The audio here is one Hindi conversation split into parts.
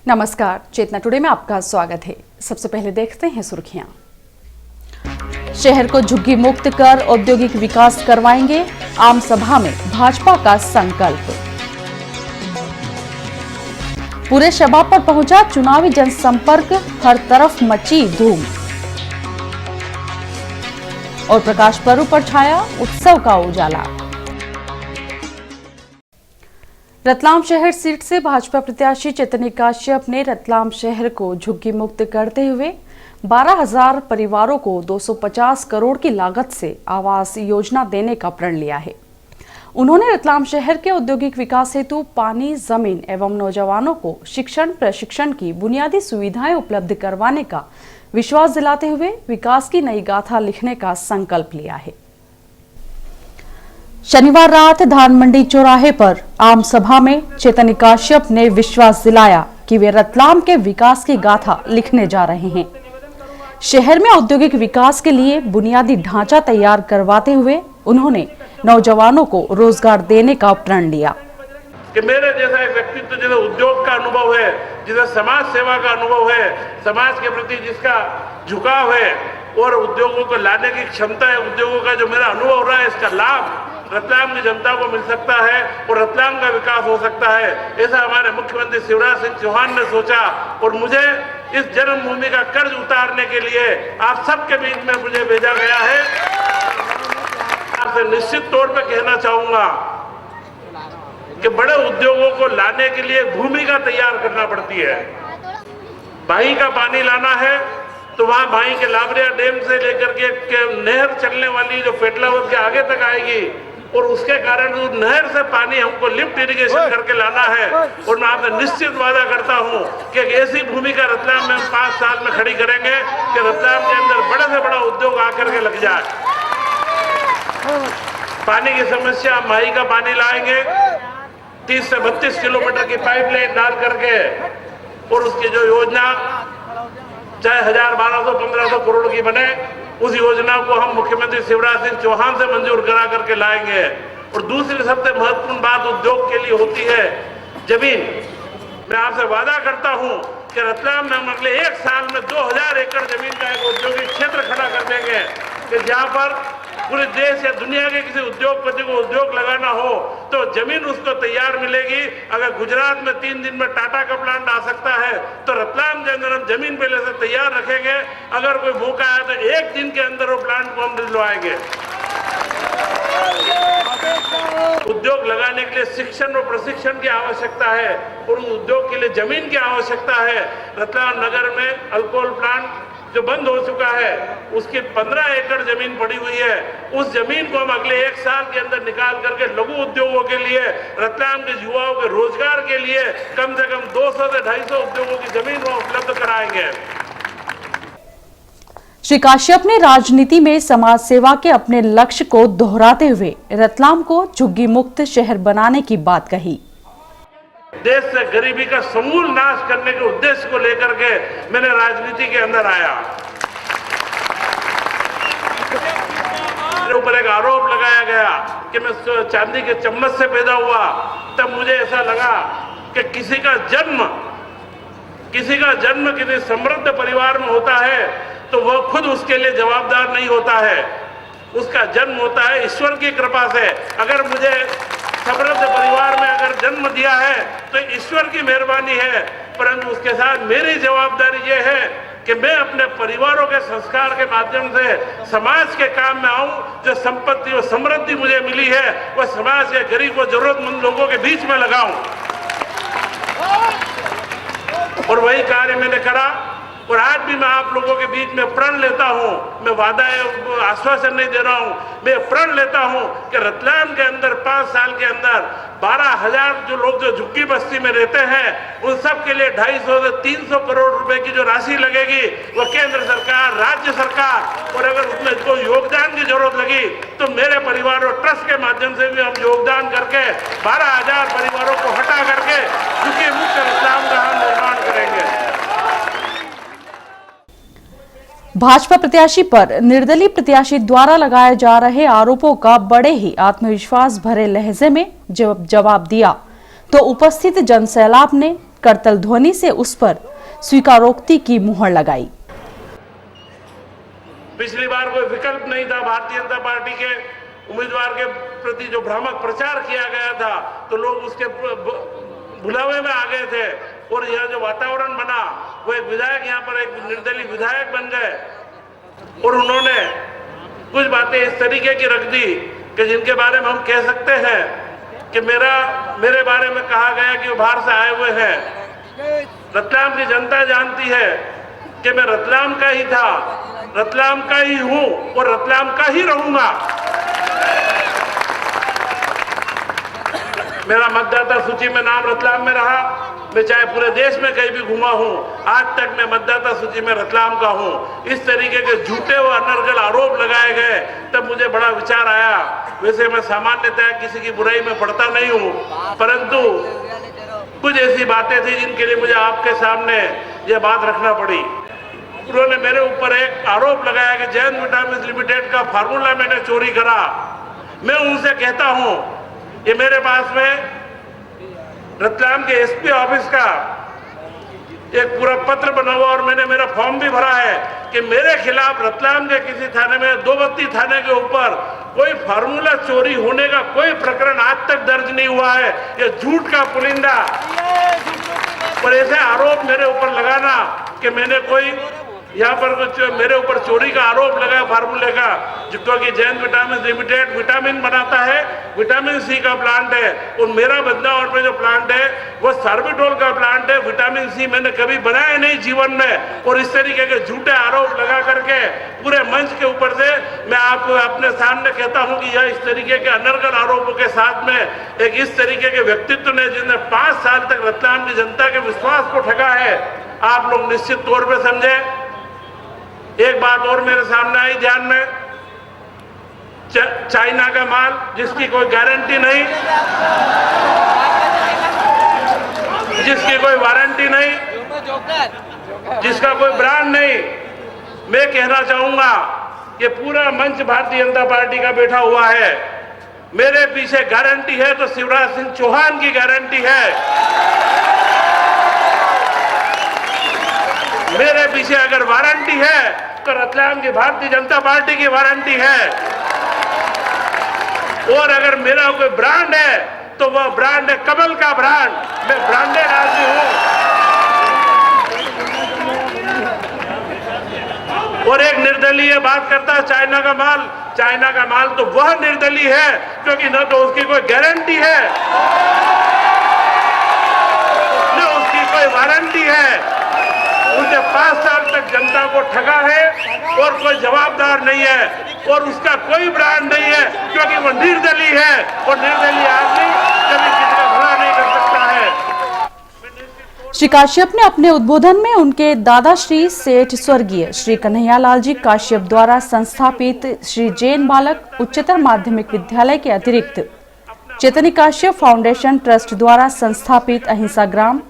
नमस्कार, चेतना टुडे में आपका स्वागत है। सबसे पहले देखते हैं सुर्खियां। शहर को झुग्गी मुक्त कर औद्योगिक विकास करवाएंगे, आम सभा में भाजपा का संकल्प। पूरे शबाब पर पहुंचा चुनावी जनसंपर्क, हर तरफ मची धूम। और प्रकाश पर्व पर छाया उत्सव का उजाला। रतलाम शहर सीट से भाजपा प्रत्याशी चैतन्य काश्यप ने रतलाम शहर को झुग्गी मुक्त करते हुए 12,000 परिवारों को 250 करोड़ की लागत से आवास योजना देने का प्रण लिया है। उन्होंने रतलाम शहर के औद्योगिक विकास हेतु पानी, जमीन एवं नौजवानों को शिक्षण प्रशिक्षण की बुनियादी सुविधाएं उपलब्ध करवाने का विश्वास दिलाते हुए विकास की नई गाथा लिखने का संकल्प लिया है। शनिवार रात धान मंडी चौराहे पर आम सभा में चैतन्य काश्यप ने विश्वास दिलाया कि वे रतलाम के विकास की गाथा लिखने जा रहे हैं। शहर में औद्योगिक विकास के लिए बुनियादी ढांचा तैयार करवाते हुए उन्होंने नौजवानों को रोजगार देने का प्रण लिया। कि मेरे जैसा एक व्यक्तित्व जिसे उद्योग का अनुभव है, जिसे समाज सेवा का अनुभव है, समाज के प्रति जिसका झुकाव है और उद्योगों को लाने की क्षमता है, उद्योगों का जो मेरा अनुभव रहा है, इसका लाभ रतलाम की जनता को मिल सकता है और रतलाम का विकास हो सकता है, ऐसा हमारे मुख्यमंत्री शिवराज सिंह चौहान ने सोचा। और मुझे इस जन्मभूमि का कर्ज उतारने के लिए आप सबके बीच में मुझे भेजा गया है। आपसे निश्चित तौर पर कहना चाहूंगा कि बड़े उद्योगों को लाने के लिए भूमिका तैयार करना पड़ती है। भाई का पानी लाना है तो वहां भाई के लाबरिया डैम से लेकर के नहर चलने वाली जो फेटलावद के आगे तक आएगी और उसके कारण उस नहर से पानी हमको लिफ्ट इरिगेशन करके लाना है। और मैं आपसे निश्चित वादा करता हूं कि एक ऐसी भूमिका रतलाम में 5 साल में खड़ी करेंगे कि रतलाम के अंदर बड़े से बड़ा उद्योग आकर के लग जाए। पानी की समस्या, माही का पानी लाएंगे, 30 से 32 किलोमीटर की पाइपलाइन डाल करके और उसकी जो योजना चाहे 1,000, 1,200, 1,500 करोड़ की बने, उस योजना को हम मुख्यमंत्री शिवराज सिंह चौहान से मंजूर करा करके लाएंगे। और दूसरी सबसे महत्वपूर्ण बात उद्योग के लिए होती है जमीन। मैं आपसे वादा करता हूं कि रतलाम में हम अगले 1 साल में 2,000 एकड़ जमीन का एक औद्योगिक क्षेत्र खड़ा कर देंगे कि जहां पर पूरे देश या दुनिया के किसी उद्योगपति को उद्योग लगाना हो तो जमीन उसको तैयार मिलेगी। अगर गुजरात में 3 दिन में टाटा का प्लांट आ सकता है तो रतलाम के अंदर हम जमीन पहले से तैयार रखेंगे। अगर कोई मौका है तो 1 दिन के अंदर वो प्लांट को हम दिलवाएंगे। उद्योग लगाने के लिए शिक्षण और प्रशिक्षण की आवश्यकता है और उस उद्योग के लिए जमीन की आवश्यकता है। रतलाम नगर में अल्कोहल प्लांट जो बंद हो चुका है उसकी 15 एकड़ जमीन पड़ी हुई है। उस जमीन को हम अगले 1 साल के अंदर निकाल करके लघु उद्योगों के लिए, रतलाम के युवाओं के रोजगार के लिए कम से कम 200 से 250 उद्योगों की जमीन वो उपलब्ध कराएंगे। श्री काश्यप ने राजनीति में समाज सेवा के अपने लक्ष्य को दोहराते हुए रतलाम को झुग्गी मुक्त शहर बनाने की बात कही। देश से गरीबी का समूल नाश करने के उद्देश्य को लेकर के मैंने राजनीति के अंदर आया। मेरे ऊपर एक आरोप लगाया गया कि मैं चांदी के चम्मच से पैदा हुआ। तब मुझे ऐसा लगा कि किसी का जन्म किसी समृद्ध परिवार में होता है तो वह खुद उसके लिए जवाबदार नहीं होता है। उसका जन्म होता है ईश्वर की कृपा से। अगर मुझे समृद्ध परिवार में अगर जन्म दिया है तो ईश्वर की मेहरबानी है, परंतु उसके साथ मेरी जवाबदारी यह है कि मैं अपने परिवारों के संस्कार के माध्यम से समाज के काम में आऊं। जो संपत्ति और समृद्धि मुझे मिली है वह समाज के गरीब और जरूरतमंद लोगों के बीच में लगाऊं। और वही कार्य मैंने करा और आज भी मैं आप लोगों के बीच में प्रण लेता हूं। मैं वादा आश्वासन नहीं दे रहा हूं, मैं प्रण लेता हूं कि रतलाम के अंदर 5 साल के अंदर 12,000 जो लोग जो झुग्गी बस्ती में रहते हैं उन सब के लिए 250 से 300 करोड़ रुपए की जो राशि लगेगी वह केंद्र सरकार, राज्य सरकार, और अगर उसमें कोई योगदान की जरूरत लगी तो मेरे परिवार और ट्रस्ट के माध्यम से भी हम योगदान करके 12,000 परिवारों को हटा करके झुग्गी मुक्त रतलाम का हम निर्माण करेंगे। भाजपा प्रत्याशी पर निर्दलीय प्रत्याशी द्वारा लगाए जा रहे आरोपों का बड़े ही आत्मविश्वास भरे लहजे में जब जवाब दिया तो उपस्थित जनसैलाब ने करतल ध्वनि से उस पर स्वीकारोक्ति की मुहर लगाई। पिछली बार कोई विकल्प नहीं था भारतीय जनता पार्टी के उम्मीदवार के प्रति जो भ्रामक प्रचार किया गया था, तो लोग उसके बुलावे में आ गए थे और यह जो वातावरण बना वो एक विधायक यहाँ पर एक निर्दलीय विधायक बन गए और उन्होंने कुछ बातें इस तरीके की रख दी कि जिनके बारे में हम कह सकते हैं कि मेरे बारे में कहा गया कि वो बाहर से आए हुए हैं। रतलाम की जनता जानती है कि मैं रतलाम का ही था, रतलाम का ही हूं और रतलाम का ही रहूंगा। मेरा मतदाता सूची में नाम रतलाम में रहा। मैं चाहे पूरे देश में कहीं भी घुमा हूं, आज तक मैं मतदाता सूची में रतलाम का हूं। इस तरीके के झूठे व अनर्गल आरोप लगाए गए तब मुझे बड़ा विचार आया। वैसे मैं सामान्यतः किसी की बुराई में पड़ता नहीं हूं, परंतु कुछ ऐसी बातें थी जिनके लिए मुझे आपके सामने यह बात रखना पड़ी। उन्होंने मेरे ऊपर एक आरोप लगाया कि जैन विटामिन्स लिमिटेड का फार्मूला मैंने चोरी करा। मैं उनसे कहता हूं, ये मेरे पास में रतलाम के एसपी ऑफिस का एक पूरा पत्र बना हुआ और मैंने मेरा फॉर्म भी भरा है कि मेरे खिलाफ रतलाम के किसी थाने में, दोबत्ती थाने के ऊपर कोई फार्मूला चोरी होने का कोई प्रकरण आज तक दर्ज नहीं हुआ है। ये झूठ का पुलिंदा और ऐसे आरोप मेरे ऊपर लगाना कि मैंने कोई यहाँ पर कुछ मेरे ऊपर चोरी का आरोप लगाया फार्मूले का, क्योंकि जैन विटामिन लिमिटेड विटामिन बनाता है, विटामिन सी का प्लांट है और मेरा बदनावर में जो प्लांट है वो सार्बिटोल का प्लांट है। विटामिन सी मैंने कभी बनाया नहीं जीवन में और इस तरीके के झूठे आरोप लगा करके पूरे मंच के ऊपर से मैं आपको अपने सामने कहता हूं कि यह इस तरीके के अनर्गल आरोपों के साथ में एक इस तरीके के व्यक्तित्व ने जिसने 5 साल तक रतलाम की जनता के विश्वास को ठगा है, आप लोग निश्चित तौर पर समझे। एक बात और मेरे सामने आई ध्यान में, चाइना का माल जिसकी कोई गारंटी नहीं, जिसकी कोई वारंटी नहीं, जिसका कोई ब्रांड नहीं, मैं कहना चाहूंगा ये पूरा मंच भारतीय जनता पार्टी का बैठा हुआ है। मेरे पीछे गारंटी है तो शिवराज सिंह चौहान की गारंटी है। मेरे पीछे अगर वारंटी है तो रतलाम की भारतीय जनता पार्टी की वारंटी है और अगर मेरा कोई ब्रांड है तो वह ब्रांड है कमल का ब्रांड। मैं ब्रांडेड आदमी हूं और एक निर्दलीय बात करता है चाइना का माल। चाइना का माल तो वह निर्दलीय है क्योंकि न तो उसकी कोई गारंटी है न उसकी कोई वारंटी है। उसने 5 साल तक जनता को ठगा है और कोई जवाबदार नहीं है और उसका कोई ब्रांड नहीं है क्योंकि वो निर्दलीय है और निर्दलीय आदमी कभी किसी का भला नहीं कर सकता है। श्री काश्यप ने अपने उद्बोधन में उनके दादा श्री सेठ स्वर्गीय श्री कन्हैयालाल जी काश्यप द्वारा संस्थापित श्री जैन बालक उच्चतर माध्यमिक विद्यालय के अतिरिक्त चैतन्य काश्यप फाउंडेशन ट्रस्ट द्वारा संस्थापित अहिंसा ग्राम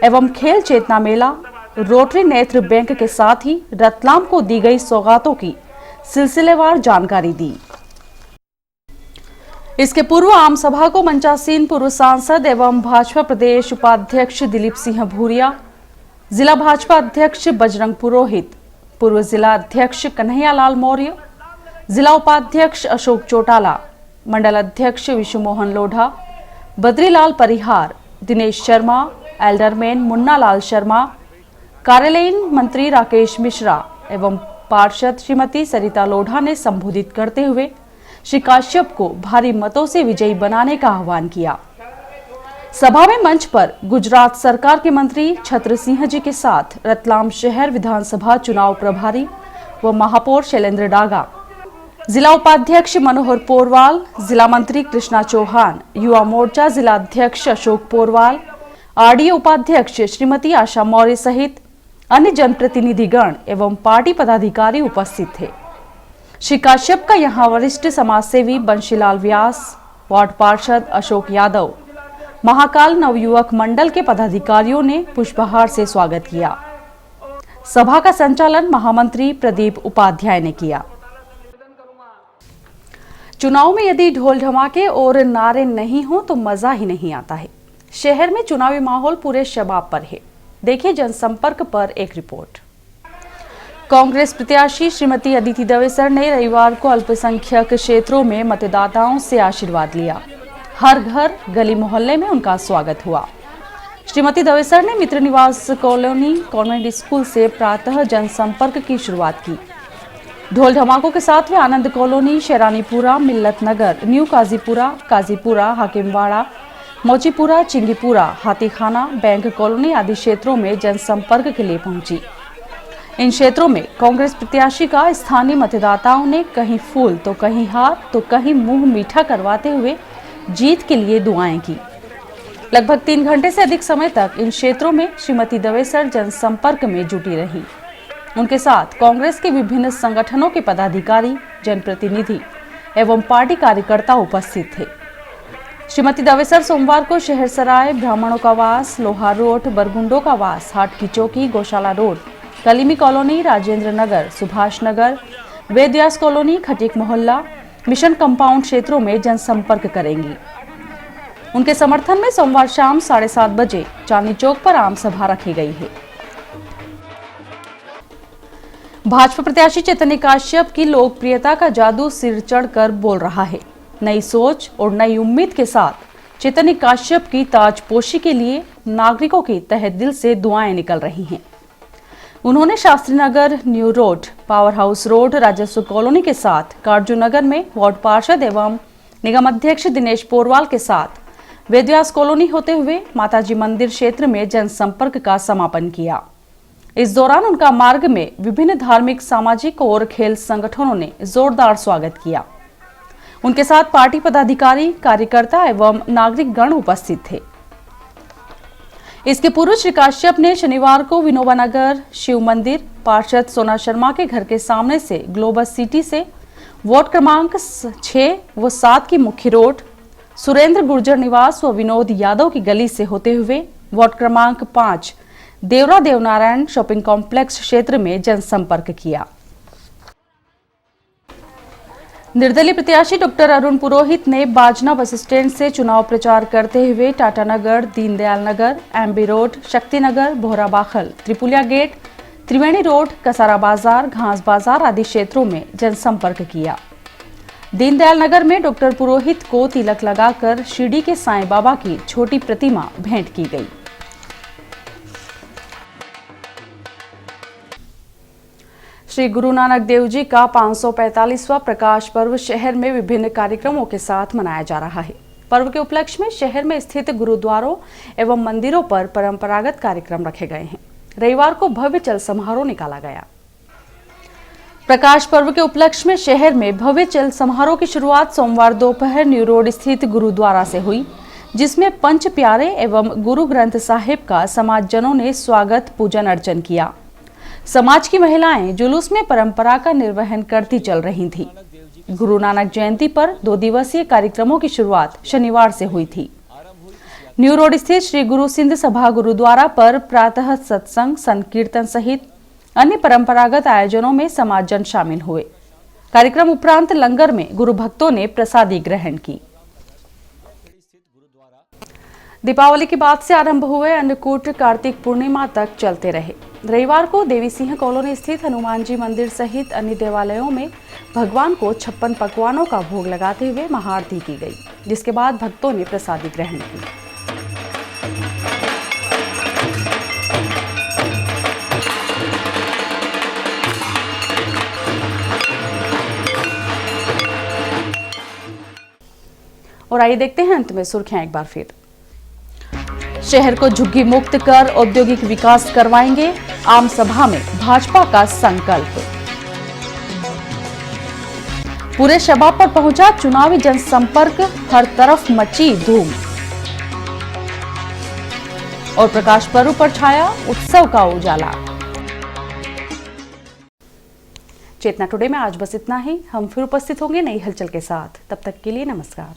एवं खेल चेतना मेला, रोटरी नेत्र बैंक के साथ ही रतलाम को दी गई सौगातों की सिलसिलेवार जानकारी दी। इसके पूर्व आम सभा को मंचासीन पूर्व सांसद एवं भाजपा प्रदेश उपाध्यक्ष दिलीप सिंह भूरिया, जिला भाजपा अध्यक्ष बजरंग पुरोहित, पूर्व जिला अध्यक्ष कन्हैयालाल मौर्य, जिला उपाध्यक्ष अशोक चौटाला, मंडल अध्यक्ष विशु मोहन लोढ़ा, बद्रीलाल परिहार, दिनेश शर्मा, एल्डरमैन मुन्ना लाल शर्मा, कार्यालयीन मंत्री राकेश मिश्रा एवं पार्षद श्रीमती सरिता लोढ़ा ने संबोधित करते हुए श्री काश्यप को भारी मतों से विजयी बनाने का आह्वान किया। सभा में मंच पर गुजरात सरकार के मंत्री छत्र सिंह जी के साथ रतलाम शहर विधानसभा चुनाव प्रभारी व महापौर शैलेंद्र डागा, जिला उपाध्यक्ष मनोहर पोरवाल, जिला मंत्री कृष्णा चौहान, युवा मोर्चा जिला अध्यक्ष अशोक पोरवाल, आरडीए उपाध्यक्ष श्रीमती आशा मौर्य सहित अन्य जनप्रतिनिधिगण एवं पार्टी पदाधिकारी उपस्थित थे। श्री काश्यप का यहां वरिष्ठ समाजसेवी बंशीलाल व्यास, वार्ड पार्षद अशोक यादव, महाकाल नवयुवक मंडल के पदाधिकारियों ने पुष्पहार से स्वागत किया। सभा का संचालन महामंत्री प्रदीप उपाध्याय ने किया। चुनाव में यदि ढोल ढमाके और नारे नहीं हो तो मजा ही नहीं आता है। शहर में चुनावी माहौल पूरे शबाब पर है। देखिए जनसंपर्क पर एक रिपोर्ट। कांग्रेस प्रत्याशी श्रीमती अदिति दवेसर ने रविवार को अल्पसंख्यक क्षेत्रों में मतदाताओं से आशीर्वाद लिया। हर घर गली मोहल्ले में उनका स्वागत हुआ। श्रीमती दवेसर ने मित्र निवास कॉलोनी कॉन्वेंट स्कूल से प्रातः जनसंपर्क की शुरुआत की। ढोल धमाकों के साथ वे आनंद colony, Sheranipura, Millat Nagar, new Kazipura, Hakimwada, Mochipura, Chingipura, Hathikhana, bank colony आदि क्षेत्रों में जनसंपर्क के लिए पहुंची। इन क्षेत्रों में कांग्रेस प्रत्याशी का स्थानीय मतदाताओं ने कहीं फूल तो कहीं हार तो कहीं मुंह मीठा करवाते हुए जीत के लिए दुआएं की। लगभग 3 घंटे से अधिक समय तक इन क्षेत्रों में श्रीमती दवेसर जनसंपर्क में जुटी रही। उनके साथ कांग्रेस के विभिन्न संगठनों के पदाधिकारी, जनप्रतिनिधि एवं पार्टी कार्यकर्ता उपस्थित थे। श्रीमती दवेसर सोमवार को शहरसराय, ब्राह्मणों का वास, लोहार रोड, बरगुंडों का वास, हाट की चौकी, गौशाला road, Kalimi colony, Rajendra Nagar, Subhash Nagar, Vedvyas colony, Khatik मोहल्ला, मिशन कंपाउंड क्षेत्रों में जनसंपर्क करेंगी। उनके समर्थन में सोमवार शाम 7:30 बजे चांदनी चौक पर आम सभा रखी गई है। भाजपा प्रत्याशी चैतन्य काश्यप की लोकप्रियता का जादू सिर चढ़कर बोल रहा है। नई सोच और नई उम्मीद के साथ चैतन्य काश्यप की ताजपोशी के लिए नागरिकों की तहे दिल से दुआएं निकल रही हैं। उन्होंने Shastri Nagar, new road, power house road, राजस्व कॉलोनी के साथ कार्जू नगर में वार्ड पार्षद एवं निगम अध्यक्ष दिनेश पोरवाल के साथ वेदव्यास कॉलोनी होते हुए माताजी मंदिर क्षेत्र में जनसंपर्क का समापन किया। इस दौरान उनका मार्ग में विभिन्न धार्मिक, सामाजिक और खेल संगठनों ने जोरदार स्वागत किया। उनके साथ पार्टी पदाधिकारी, कार्यकर्ता एवं नागरिक गण उपस्थित थे। इसके पूर्व श्री काश्यप ने शनिवार को विनोबा नगर, शिव मंदिर, पार्षद सोना शर्मा के घर के सामने से ग्लोबल सिटी से वार्ड क्रमांक 6 व 7 की मुख्य रोड, सुरेंद्र गुर्जर निवास व विनोद यादव की गली से होते हुए वार्ड क्रमांक 5 देवरा देवनारायण शॉपिंग कॉम्प्लेक्स क्षेत्र में जनसंपर्क किया। निर्दलीय प्रत्याशी डॉक्टर अरुण पुरोहित ने बाजना बस स्टैंड से चुनाव प्रचार करते हुए टाटा नगर, Deendayal Nagar, MB road, Shakti Nagar, Bohra Bakhal, त्रिपुलिया gate, त्रिवेणी रोड, कसारा बाजार, घास बाजार आदि क्षेत्रों में जनसंपर्क किया। दीनदयाल नगर में डॉक्टर पुरोहित को तिलक लगाकर शिरडी के साईं बाबा की छोटी प्रतिमा भेंट की गई। श्री गुरु नानक देव जी का 545वां प्रकाश पर्व शहर में विभिन्न कार्यक्रमों के साथ मनाया जा रहा है। पर्व के उपलक्ष्य में शहर में स्थित गुरुद्वारों एवं मंदिरों पर परंपरागत कार्यक्रम रखे गए हैं। रविवार को भव्य चल समारोह निकाला गया। प्रकाश पर्व के उपलक्ष्य में शहर में भव्य चल समारोह की शुरुआत सोमवार दोपहर न्यू रोड स्थित गुरुद्वारा से हुई, जिसमें पंच प्यारे एवं गुरु ग्रंथ साहिब का समाजजनों ने स्वागत, पूजन अर्चन किया। समाज की महिलाएं जुलूस में परंपरा का निर्वहन करती चल रही थी। गुरु नानक जयंती पर 2 दिवसीय कार्यक्रमों की शुरुआत शनिवार से हुई थी। न्यू रोड स्थित श्री गुरु सिंध सभा गुरुद्वारा पर प्रातः सत्संग, संकीर्तन सहित अन्य परंपरागत आयोजनों में समाजजन शामिल हुए। कार्यक्रम उपरांत लंगर में गुरु भक्तों ने प्रसादी ग्रहण की। दीपावली के बाद से आरंभ हुए अन्नकूट कार्तिक पूर्णिमा तक चलते रहे। रविवार को देवी सिंह कॉलोनी स्थित हनुमान जी मंदिर सहित अन्य देवालयों में भगवान को 56 पकवानों का भोग लगाते हुए महाआरती की गई, जिसके बाद भक्तों ने प्रसादी ग्रहण की। और आइए देखते हैं अंत में सुर्खियां एक बार फिर। शहर को झुग्गी मुक्त कर औद्योगिक विकास करवाएंगे, आम सभा में भाजपा का संकल्प। पूरे शबाब पर पहुंचा चुनावी जनसंपर्क, हर तरफ मची धूम। और प्रकाश पर्व पर छाया उत्सव का उजाला। चेतना टुडे में आज बस इतना ही। हम फिर उपस्थित होंगे नई हलचल के साथ। तब तक के लिए नमस्कार।